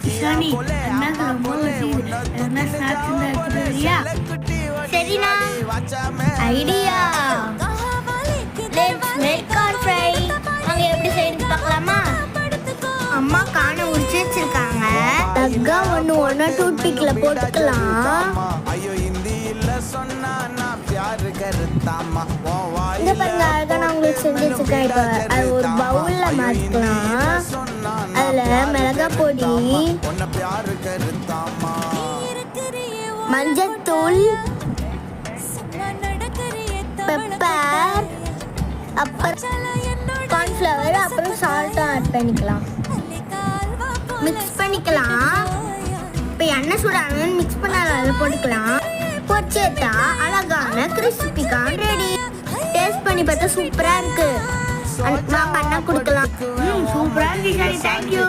கிஷானி அண்ணாக்கு ரொம்ப வசதி என்ன ஸ்நாக்ஸ் இருந்தா எடுத்துட்டு வரியா? சரிண்ணா. Idea. Let's make corn fry. நாங்க எப்படி செய்யறது பார்க்கலாமா? அம்மா காண உரிச்சு வச்சிருக்காங்க. தக்கா ஒண்ணு டூத் பிக்ல போட்டுக்கலாம். இந்த பாருங்க, அழகா நான் உங்களுக்கு செஞ்சு வச்சிருக்கேன். இப்போ அது ஒரு பவுல்ல மாத்திக்கலாம். அதுல மிளகாய் பொடி, மஞ்சத்தூள், பெப்பர், அப்புறம் கார்ன்ஃப்ளவர், அப்புறம் சால்ட்டும் ஆட் பண்ணிக்கலாம். மிக்ஸ் பண்ணிக்கலாம். இப்போ எண்ணெய் சூடானு மிக்ஸ் பண்ண அதில் போட்டுக்கலாம். பொரிச்சேட்டா அழகான கிறிஸ்பி கார்ன் ரெடி. டேஸ்ட் பண்ணி பார்த்தா சூப்பரா இருக்கு. வாங்க அண்ணா கொடுக்கலாம். சூப்பரா இருக்கு. தேங்க்யூ.